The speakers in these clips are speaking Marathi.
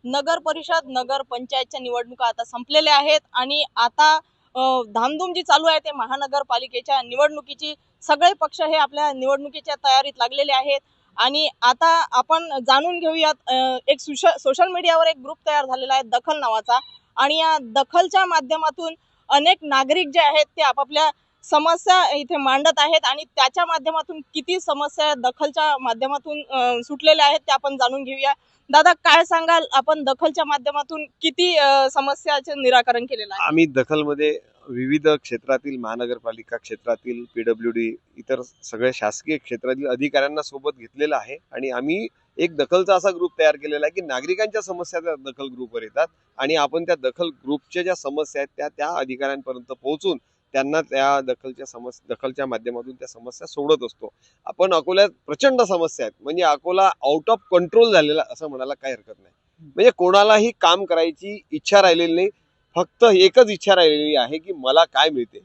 नगर परिषद नगर पंचायतच्या निवडणुका आता संपलेल्या आहेत आणि आता धामधूम जी चालू आहे ते महानगरपालिकेच्या निवडणुकीची सगळे पक्ष हे आपल्या निवडणुकीच्या तयारीत लागलेले आहेत। आणि आता आपण जाणून घेऊयात एक सोशल मीडियावर एक ग्रुप तयार झालेला आहे दखल नावाचा आणि या दखलच्या माध्यमातून अनेक नागरिक जे आहेत ते आपापल्या समस्या इथे मांडत आहेत आणि त्याच्या माध्यमातून किती समस्या दखलच्या माध्यमातून सुटलेल्या आहेत ते आपण जाणून घेऊया। दादा काय सांगाल, आपण दखलच्या माध्यमातून किती समस्याचे निराकरण केलेलं आहे? आम्ही दखलमध्ये विविध क्षेत्रातील महानगरपालिका क्षेत्रातील पीडब्ल्यूडी इतर सगळ्या शासकीय क्षेत्रातील अधिकाऱ्यांना सोबत घेतलेला आहे आणि आम्ही एक दखलचा असा ग्रुप तयार केलेला आहे की नागरिकांच्या समस्या त्या दखल ग्रुपवर येतात आणि आपण त्या दखल ग्रुपच्या ज्या समस्या आहेत त्या अधिकाऱ्यांपर्यंत पोहोचून त्यांना त्या दखलच्या माध्यमातून त्या समस्या सोडत असतो। आपण अकोल्यात प्रचंड समस्या आहेत, म्हणजे अकोला आउट ऑफ कंट्रोल झालेला असं म्हणायला काही हरकत नाही। म्हणजे कोणालाही काम करायची इच्छा राहिलेली नाही, फक्त एकच इच्छा राहिलेली आहे की मला काय मिळते।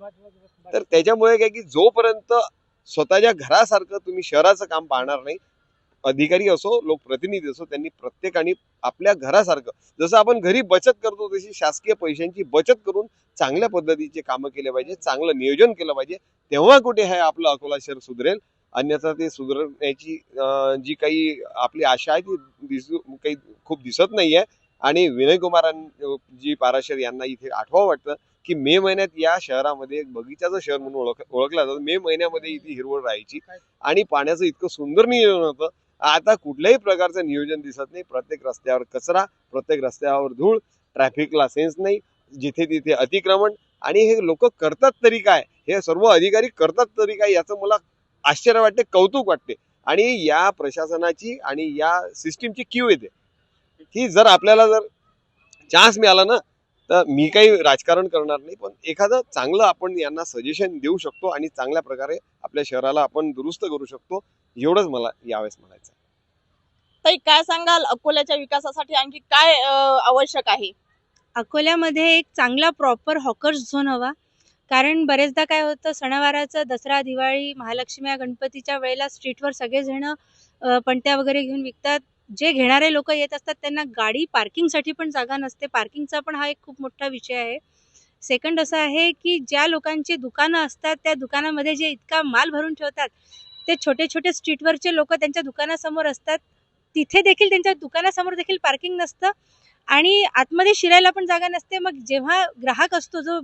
तर त्याच्यामुळे काय की जोपर्यंत स्वतःच्या घरासारखं तुम्ही शहराचं काम पाहणार नाही, अधिकारी असो लोकप्रतिनिधी असो, त्यांनी प्रत्येकाने आपल्या घरासारखं जसं आपण घरी बचत करतो तशी शासकीय पैशांची बचत करून चांगल्या पद्धतीचे कामं केले पाहिजे, चांगलं नियोजन केलं पाहिजे, तेव्हा कुठे आहे आपलं अकोला शहर सुधरेल। अन्यथा ते सुधारण्याची जी काही आपली आशा आहे ती काही खूप दिसत नाहीये। आणि विनय कुमारांजी पाराशर यांना इथे आठवावं वाटतं की मे महिन्यात या शहरामध्ये एक बगीचाचं शहर म्हणून ओळखलं जातं। मे महिन्यामध्ये इथे हिरवळ राहायची आणि पाण्याचं इतकं सुंदर नियोजन होतं। आता कुठल्याही प्रकारचं नियोजन दिसत नाही, प्रत्येक रस्त्यावर कचरा, प्रत्येक रस्त्यावर धूळ, ट्रॅफिकला सेन्स नाही, जिथे तिथे अतिक्रमण। आणि हे लोक करतात तरी काय, हे सर्व अधिकारी करतात तरी काय, याचं मला आश्चर्य वाटते, कौतुक वाटते। आणि या प्रशासनाची आणि या सिस्टीमची कीव येते की जर आपल्याला जर चान्स मिळाला ना तर मी काही राजकारण करणार नाही, पण एखादं चांगलं आपण यांना सजेशन देऊ शकतो आणि चांगल्या प्रकारे आपल्या शहराला आपण दुरुस्त करू शकतो, एवढंच मला यावेळेस म्हणायचं आहे। ताई काय सांगाल, अकोल्याच्या विकासासाठी आणखी काय आवश्यक आहे? अकोल्यामध्ये एक चांगला प्रॉपर हॉकर्स झोन हवा। कारण बरेचदा काय होतं, सणावाराचं दसरा, दिवाळी, महालक्ष्मी, गणपतीच्या वेळेला स्ट्रीटवर सगळेजण पणत्या वगैरे घेऊन विकतात। जे घेणारे लोक येत असतात त्यांना गाडी पार्किंगसाठी पण जागा नसते। पार्किंगचा पण हा एक खूप मोठा विषय आहे। सेकंड असं आहे की ज्या लोकांची दुकानं असतात त्या दुकानामध्ये जे इतका माल भरून ठेवतात, ते छोटे छोटे स्ट्रीटवरचे लोक त्यांच्या दुकानासमोर असतात, तिथे देखील त्यांच्या दुकानासमोर देखील पार्किंग नसतं आणि आतमध्ये शिरायला पण जागा नसते। मग जेव्हा ग्राहक असतो जो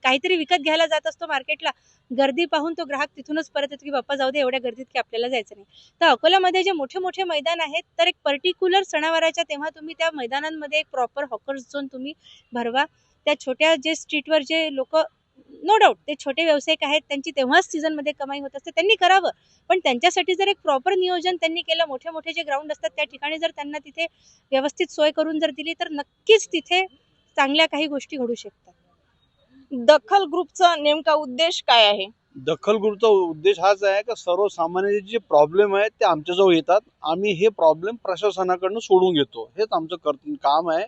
काहीतरी विकत घ्यायला जात असतो मार्केटला, गर्दी पाहून तो ग्राहक तिथूनच परत येतो की बाप्पा जाऊ दे, एवढ्या गर्दीत की आपल्याला जायचं नाही। तर अकोल्यामध्ये जे मोठे मोठे मैदान आहेत, तर एक पर्टिक्युलर सणावाराच्या तेव्हा तुम्ही त्या मैदानांमध्ये एक प्रॉपर हॉकर्स झोन तुम्ही भरवा। त्या छोट्या जे स्ट्रीटवर जे लोक, नो डाऊट ते छोटे व्यावसायिक आहेत, त्यांची तेव्हाच सीझनमध्ये कमाई होत असते, त्यांनी करावं। पण त्यांच्यासाठी जर एक प्रॉपर नियोजन त्यांनी केलं, मोठे मोठे जे ग्राउंड असतात त्या ठिकाणी जर त्यांना तिथे व्यवस्थित सोय करून जर दिली, तर नक्कीच तिथे चांगल्या काही गोष्टी घडू शकतात। दखल ग्रुपचा नेमका उद्देश काय आहे? दखल ग्रुपचा उद्देश हाच आहे की सर्वसामान्य जे प्रॉब्लेम आहेत ते आमच्याजवळ येतात, आम्ही हे प्रॉब्लेम प्रशासनाकडून सोडून घेतो, हेच आमचं काम आहे।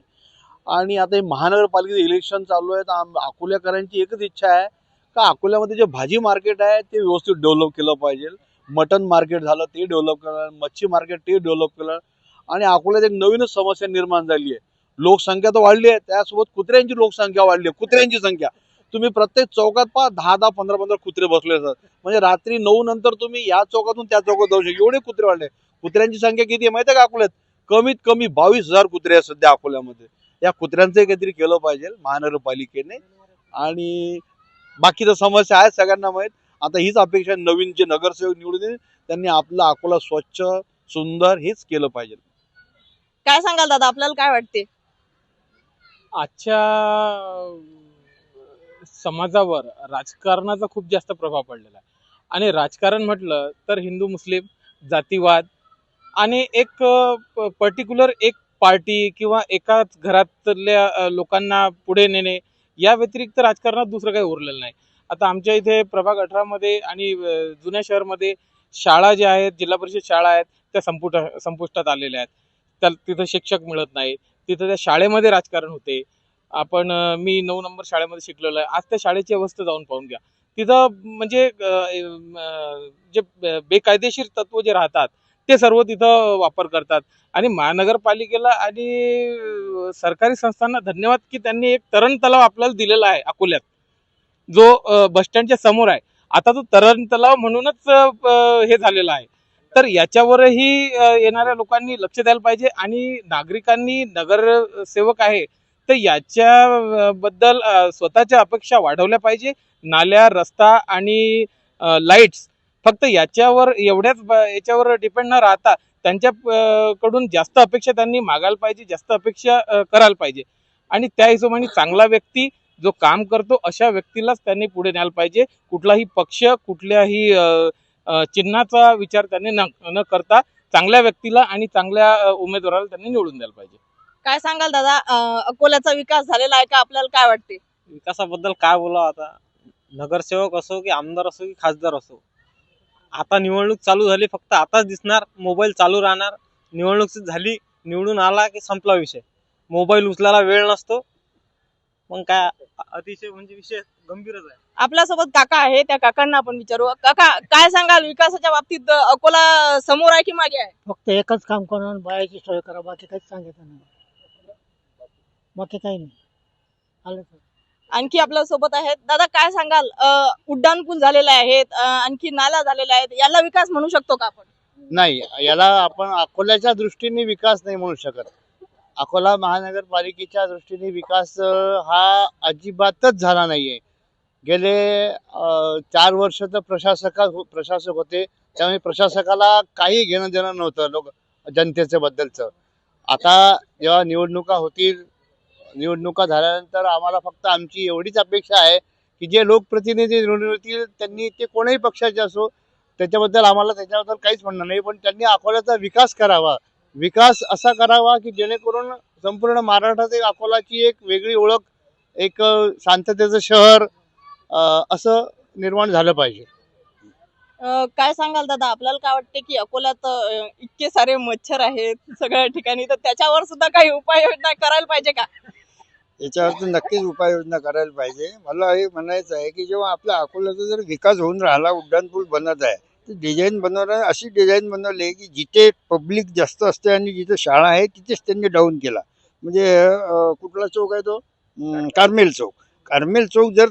आणि आता हे महानगरपालिकेचं इलेक्शन चालू आहे, तर अकोल्याकरांची एकच इच्छा आहे का अकोल्यामध्ये जे भाजी मार्केट आहे ते व्यवस्थित डेव्हलप केलं पाहिजे, मटन मार्केट झालं ते डेव्हलप केलं, मच्छी मार्केट ते डेव्हलप केलं। आणि अकोल्यात एक नवीनच समस्या निर्माण झाली आहे, लोकसंख्या तर वाढली आहे, त्यासोबत कुत्र्यांची लोकसंख्या वाढली आहे। कुत्र्यांची संख्या तुम्ही प्रत्येक चौकात पहा, 10-10, 15-15 कुत्रे बसले असतात, म्हणजे रात्री 9 नंतर तुम्ही या चौकातून त्या चौकात जाऊ शकता, एवढे कुत्रे वाढले। कुत्र्यांची संख्या किती आहे माहिती आहे का अकोल्यात? कमीत कमी 22,000 कुत्रे आहेत सध्या अकोल्यामध्ये। या कुत्र्यांचं काहीतरी केलं पाहिजे महानगरपालिकेने। आणि बाकीच्या समस्या आहेत सगळ्यांना माहीत। आता हीच अपेक्षा, नवीन जे नगरसेवक निवडून येतील त्यांनी आपलं अकोला स्वच्छ सुंदर हेच केलं पाहिजे। काय सांगाल दादा, आपल्याला काय वाटते? आजच्या समाजावर राजकारणाचा खूप जास्त प्रभाव पडलेला आहे आणि राजकारण म्हटलं तर हिंदू मुस्लिम जातीवाद आणि एक पर्टिक्युलर एक पार्टी किंवा एकाच घरातल्या लोकांना पुढे नेणे, या व्यतिरिक्त राजकारणात दुसरं काही उरलेलं नाही। आता आमच्या इथे प्रभाग 18 मध्ये आणि जुन्या शहरमध्ये शाळा ज्या आहेत, जिल्हा परिषद शाळा आहेत, त्या संपुष्टात आलेल्या आहेत। तर तिथं शिक्षक मिळत नाही, तिथं त्या शाळेमध्ये राजकारण होते। आपण मी 9 नंबर शाळेमध्ये शिकलेलो आहे, आज त्या शाळेची अवस्था जाऊन पाहून घ्या। तिथं म्हणजे जे बेकायदेशीर तत्व जे राहतात ते सर्व तिथं वापर करतात. आणि महानगरपालिकेला आणि सरकारी संस्थांना धन्यवाद की त्यांनी एक तरण तलाव आपल्याला दिलेला आहे अकोल्यात, जो बस स्टँडच्या समोर आहे. आता तो तरण तलाव म्हणूनच हे झालेला आहे. तर याच्यावरही येणाऱ्या लोकांनी लक्ष द्यायला पाहिजे आणि नागरिकांनी, नगरसेवक आहे तर याच्या बद्दल स्वतःच्या अपेक्षा वाढवल्या पाहिजे. नाल्या, रस्ता आणि लाईट्स फक्त याच्यावर डिपेंड न राहता त्यांच्या कडून जास्त अपेक्षा त्यांनी मागायला पाहिजे, जास्त अपेक्षा करायला पाहिजे. आणि त्या हिशोबाने चांगला व्यक्ती जो काम करतो अशा व्यक्तीलाच त्यांनी पुढे न्यायला पाहिजे. कुठलाही पक्ष, कुठल्याही चिन्हाचा विचार त्यांनी न करता चांगल्या व्यक्तीला आणि चांगल्या उमेदवाराला त्यांनी निवडून द्यायला पाहिजे. काय सांगाल दादा, अकोल्याचा विकास झालेला आहे का? आपल्याला काय वाटते? विकासाबद्दल काय बोलावं आता. नगरसेवक असो की आमदार असो की खासदार असो, आता निवडणूक चालू झाली, फक्त आताच दिसणार, मोबाईल चालू राहणार. निवडणूक झाली, निवडून आला की संपला विषय. मोबाईल उचलायला वेळ नसतो. मग काय अतिशय म्हणजे विषय गंभीरच आहे. आपल्यासोबत काका आहे, त्या काकांना आपण विचारू. काका, काय सांगाल विकासाच्या बाबतीत? अकोला समोर आहे की मागे आहे? फक्त एकच काम करा, बायाची सोय करा, बाकी काहीच सांगितलं नाही. बाकी काही नाही. आलं तर. आणखी आपल्या सोबत आहेत. दादा, काय सांगाल? उड्डाणपूल झालेले आहेत, आणखी नाला झालेल्या आहेत, याला विकास म्हणू शकतो का आपण? नाही, याला आपण अकोल्याच्या दृष्टीने विकास नाही म्हणू शकत. अकोला महानगरपालिकेच्या दृष्टीने विकास हा अजिबातच झाला नाहीये. गेले 4 वर्ष तर प्रशासक होते, त्यामुळे प्रशासकाला काही घेणं देणं नव्हतं जनतेच्या बद्दलचं. आता जेव्हा निवडणुका झाल्यानंतर आम्हाला फक्त आमची एवढीच अपेक्षा आहे की जे लोकप्रतिनिधी निवडून येतील त्यांनी, ते कोणाही पक्षाचे असो, त्याच्याबद्दल काहीच म्हणणं नाही, पण त्यांनी अकोल्याचा विकास करावा. विकास असा करावा की जेणेकरून संपूर्ण महाराष्ट्रात एक अकोलाची एक वेगळी ओळख, एक शांततेचं शहर असं निर्माण झालं पाहिजे. काय सांगाल दादा, आपल्याला काय वाटते की अकोल्यात इतके सारे मच्छर आहेत सगळ्या ठिकाणी, तर त्याच्यावर सुद्धा काही उपाययोजना करायला पाहिजे का? याच्यावर तर नक्कीच उपाययोजना करायला पाहिजे. मला हे म्हणायचं आहे की जेव्हा आपल्या अकोल्याचा जर विकास होऊन राहिला, उड्डाणपूल बनत आहे, तर डिझाईन बनवणार अशी डिझाईन बनवली की जिथे पब्लिक जास्त असते आणि जिथे शाळा आहे तिथेच त्यांनी डाऊन केला. म्हणजे कुठला चौक आहे तो, कार्मेल चौक जर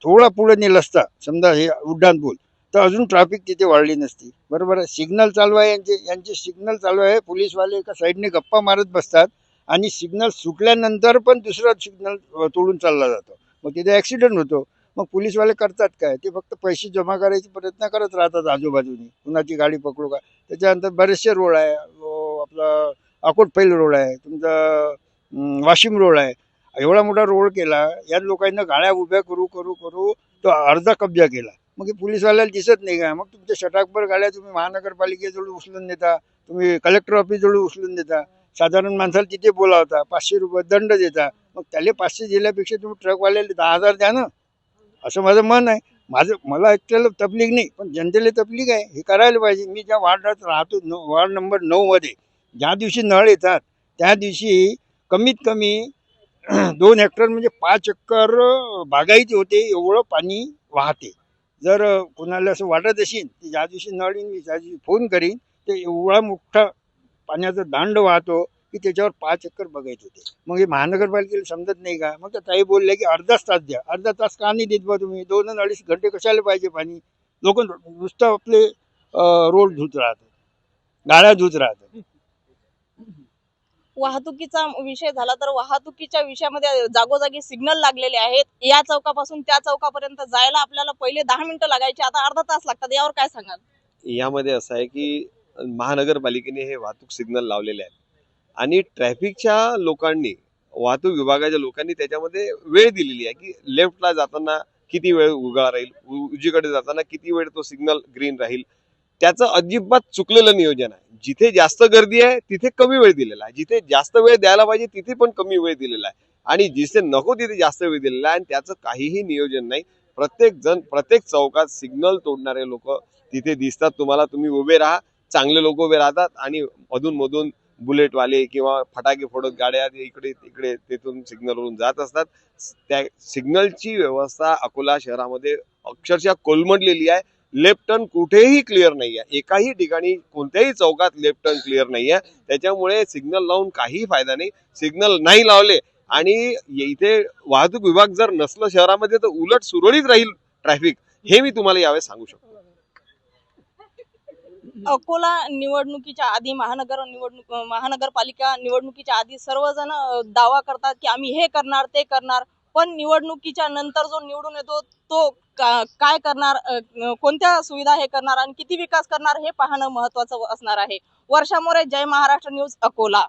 थोडा पुढे नेला असता समजा हे उड्डाणपूल, तर अजून ट्रॅफिक तिथे वाढली नसती. बरोबर आहे. सिग्नल चालू आहे, यांचे सिग्नल चालू आहे. पोलीसवाले एका साईडने गप्पा मारत बसतात आणि सिग्नल सुटल्यानंतर पण दुसरा सिग्नल तोडून चालला जातो. मग तिथे ॲक्सिडेंट होतो. मग पोलीसवाले करतात काय, ते फक्त पैसे जमा करायचे प्रयत्न करत राहतात आजूबाजूने, कुणाची गाडी पकडू का. त्याच्यानंतर बरेचसे रोड आहे, आपला अकोटपैल रोड आहे, तुमचा वाशिम रोड आहे. एवढा मोठा रोड केला, या लोकांना गाड्या उभ्या करू तो अर्धा कब्जा केला. मग हे पोलीसवाल्याला दिसत नाही का? मग तुमच्या शटाकभर गाड्या तुम्ही महानगरपालिकेजवळ उचलून देता, तुम्ही कलेक्टर ऑफिसजवळ उचलून देता. साधारण माणसाला तिथे बोलावता, 500 रुपये दंड देता. मग त्याला 500 दिल्यापेक्षा तुम्ही ट्रकवाल्याला 10,000 द्या ना, असं माझं मन आहे. मला एकट्याला तबलीग नाही, पण जनतेला तबलीग आहे, हे करायला पाहिजे. मी ज्या वार्डात राहतो, वार्ड नंबर 9 मध्ये ज्या दिवशी नळ येतात त्या दिवशी कमीत कमी 2 हेक्टर म्हणजे 5 एकर बागायती होते, एवढं पाणी वाहते. जर कोणाला असं वाटत असेल की ज्या दिवशी नळ येईन मी त्या दिवशी फोन करीन, ते एवढा मोठा पाण्याचा दांड वाहतो की त्याच्यावर 5 एकर बघायचे होते. मग हे महानगरपालिकेला समजत नाही का? मग त्या ताई बोलल्या की अर्धाच तास द्या. अर्धा तास का नाही देत बा तुम्ही? 2-2.5 घंटे कशाला पाहिजे पाणी? लोक नुसतं आपले रोड धुत राहतात, गाड्या धुत राहतात. वाहतुकीचा विषय झाला तर वाहतुकीच्या विषयामध्ये जागोजागी सिग्नल लागलेले आहेत. या चौकापासून त्या चौकापर्यंत जायला आपल्याला पहिले 10 मिनिटं लागायचे, आता अर्धा तास लागतात. यावर काय सांगाल? यामध्ये असं आहे की महानगरपालिकेने हे वाहतूक सिग्नल लावलेले आहेत आणि ट्रॅफिकच्या लोकांनी, वाहतूक विभागाच्या लोकांनी त्याच्यामध्ये वेळ दिलेली आहे की लेफ्टला जाताना किती वेळ उगा राहील, उजवीकडे जाताना किती वेळ तो सिग्नल ग्रीन राहील. त्याचं अजिबात चुकलेलं नियोजन आहे. जिथे जास्त गर्दी आहे तिथे कमी वेळ दिलेला आहे, जिथे जास्त वेळ द्यायला पाहिजे तिथे पण कमी वेळ दिलेला आहे, आणि जिथे नको तिथे जास्त वेळ दिलेला आहे. आणि त्याचं काहीही नियोजन नाही. प्रत्येक चौकात सिग्नल तोडणारे लोक तिथे दिसतात तुम्हाला. तुम्ही उभे राहा, चांगले लोक उभे राहतात आणि मधून बुलेटवाले किंवा फटाके फोडत गाड्या इकडे तिकडे तेथून सिग्नलवरून जात असतात. त्या सिग्नलची व्यवस्था अकोला शहरामध्ये अक्षरशः कोलमडलेली आहे. लेफ्ट टर्न कुठेही क्लिअर नाही आहे, एकाही ठिकाणी कोणत्याही चौकात लेफ्ट टर्न क्लिअर नाही आहे. त्याच्यामुळे सिग्नल लावून काही फायदा नाही. सिग्नल नाही लावले आणि इथे वाहतूक विभाग जर नसलं शहरामध्ये तर उलट सुरळीत राहील ट्रॅफिक, हे मी तुम्हाला यावेळेस सांगू शकतो. अकोला निवडणुकीच्या आधी महानगरपालिका निवडणुकीच्या आधी सर्वजण दावा करतात की आम्ही हे करणार ते करणार, पण निवडणुकीच्या नंतर जो निवडून येतो तो काय करणार, कोणत्या सुविधा हे करणार आणि किती विकास करणार हे पाहणं महत्वाचं असणार आहे. वर्षा मोरे, जय महाराष्ट्र न्यूज, अकोला.